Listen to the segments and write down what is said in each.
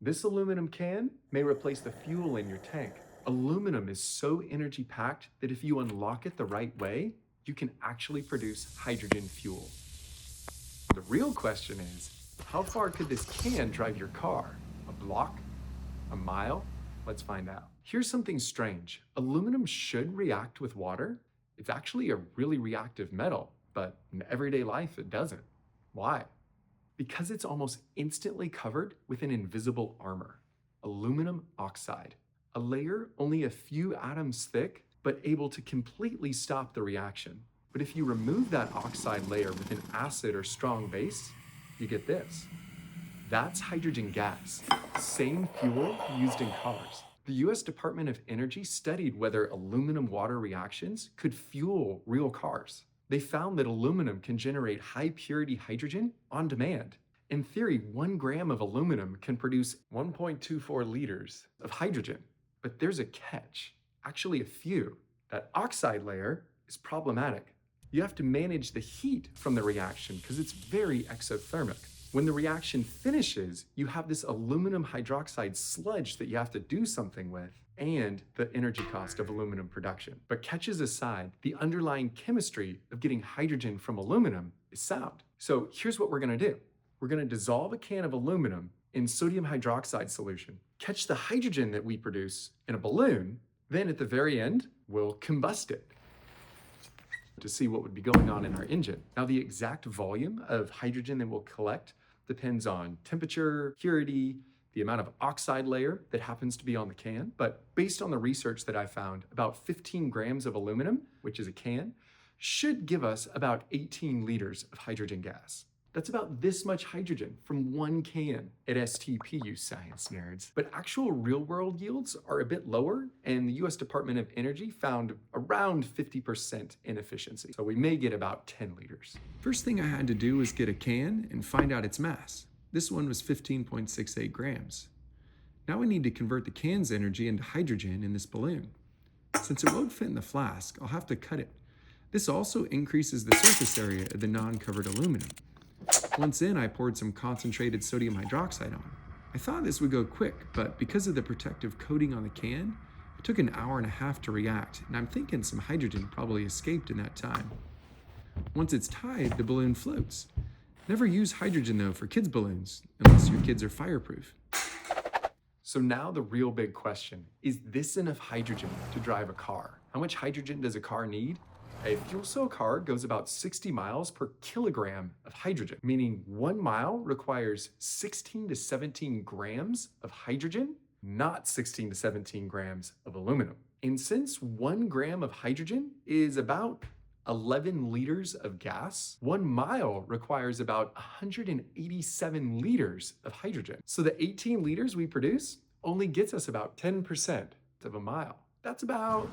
This aluminum can may replace the fuel in your tank. Aluminum is so energy packed that if you unlock it the right way, you can actually produce hydrogen fuel. The real question is, how far could this can drive your car? A block? A mile? Let's find out. Here's something strange. Aluminum should react with water. It's actually a really reactive metal, but in everyday life it doesn't. Why? Because it's almost instantly covered with an invisible armor, aluminum oxide, a layer only a few atoms thick, but able to completely stop the reaction. But if you remove that oxide layer with an acid or strong base, you get this. That's hydrogen gas, same fuel used in cars. The US Department of Energy studied whether aluminum-water reactions could fuel real cars. They found that aluminum can generate high-purity hydrogen on demand. In theory, 1 gram of aluminum can produce 1.24 liters of hydrogen. But there's a catch, actually a few. That oxide layer is problematic. You have to manage the heat from the reaction because it's very exothermic. When the reaction finishes, you have this aluminum hydroxide sludge that you have to do something with, and the energy cost of aluminum production. But catches aside, the underlying chemistry of getting hydrogen from aluminum is sound. So here's what we're gonna do. We're gonna dissolve a can of aluminum in sodium hydroxide solution, catch the hydrogen that we produce in a balloon, then at the very end, we'll combust it to see what would be going on in our engine. Now, the exact volume of hydrogen that we'll collect depends on temperature, purity, the amount of oxide layer that happens to be on the can. But based on the research that I found, about 15 grams of aluminum, which is a can, should give us about 18 liters of hydrogen gas. That's about this much hydrogen from 1 can at STP, you science nerds. But actual real-world yields are a bit lower, and the US Department of Energy found around 50% inefficiency. So we may get about 10 liters. First thing I had to do was get a can and find out its mass. This one was 15.68 grams. Now I need to convert the can's energy into hydrogen in this balloon. Since it won't fit in the flask, I'll have to cut it. This also increases the surface area of the non-covered aluminum. Once in, I poured some concentrated sodium hydroxide on. I thought this would go quick, but because of the protective coating on the can, it took 1.5 hours to react, and I'm thinking some hydrogen probably escaped in that time. Once it's tied, the balloon floats. Never use hydrogen though for kids' balloons, unless your kids are fireproof. So now the real big question, is this enough hydrogen to drive a car? How much hydrogen does a car need? A fuel cell car goes about 60 miles per kilogram of hydrogen, meaning 1 mile requires 16 to 17 grams of hydrogen, not 16 to 17 grams of aluminum. And since 1 gram of hydrogen is about 11 liters of gas, 1 mile requires about 187 liters of hydrogen. So the 18 liters we produce only gets us about 10% of a mile. That's about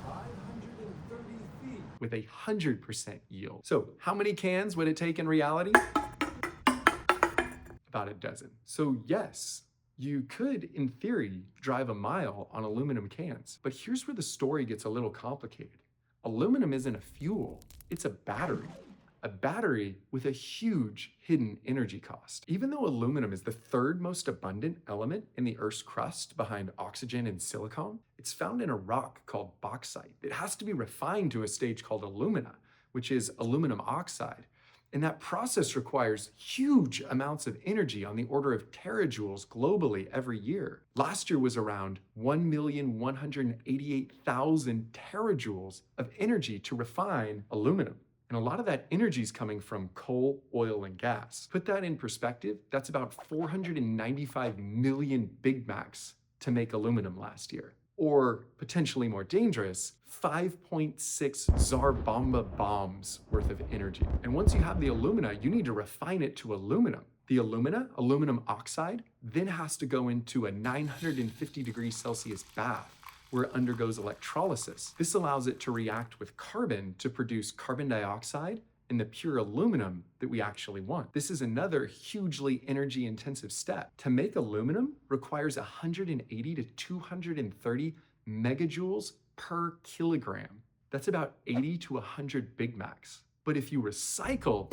530 feet with 100% yield. So how many cans would it take in reality? About a dozen. So yes, you could, in theory, drive a mile on aluminum cans. But here's where the story gets a little complicated. Aluminum isn't a fuel, it's a battery. A battery with a huge hidden energy cost. Even though aluminum is the 3rd most abundant element in the Earth's crust behind oxygen and silicon, it's found in a rock called bauxite. It has to be refined to a stage called alumina, which is aluminum oxide. And that process requires huge amounts of energy on the order of terajoules globally every year. Last year was around 1,188,000 terajoules of energy to refine aluminum. And a lot of that energy is coming from coal, oil, and gas. Put that in perspective, that's about 495 million Big Macs to make aluminum last year. Or potentially more dangerous, 5.6 Tsar Bomba bombs worth of energy. And once you have the alumina, you need to refine it to aluminum. The alumina, aluminum oxide, then has to go into a 950 degrees Celsius bath where it undergoes electrolysis. This allows it to react with carbon to produce carbon dioxide and the pure aluminum that we actually want. This is another hugely energy-intensive step. To make aluminum requires 180 to 230 megajoules per kilogram. That's about 80 to 100 Big Macs. But if you recycle,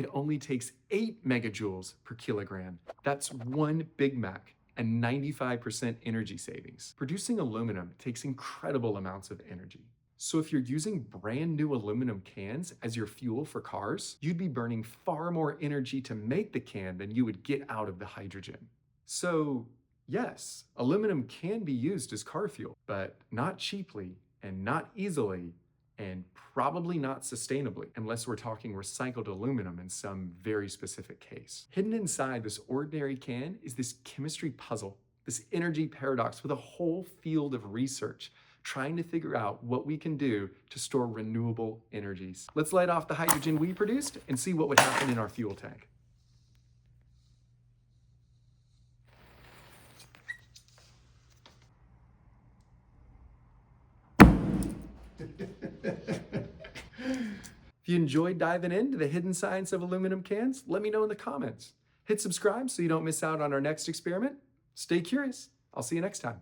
it only takes 8 megajoules per kilogram. That's 1 Big Mac and 95% energy savings. Producing aluminum takes incredible amounts of energy. So if you're using brand new aluminum cans as your fuel for cars, you'd be burning far more energy to make the can than you would get out of the hydrogen. So yes, aluminum can be used as car fuel, but not cheaply and not easily and probably not sustainably, unless we're talking recycled aluminum in some very specific case. Hidden inside this ordinary can is this chemistry puzzle, this energy paradox with a whole field of research trying to figure out what we can do to store renewable energies. Let's light off the hydrogen we produced and see what would happen in our fuel tank. If you enjoyed diving into the hidden science of aluminum cans, let me know in the comments. Hit subscribe so you don't miss out on our next experiment. Stay curious. I'll see you next time.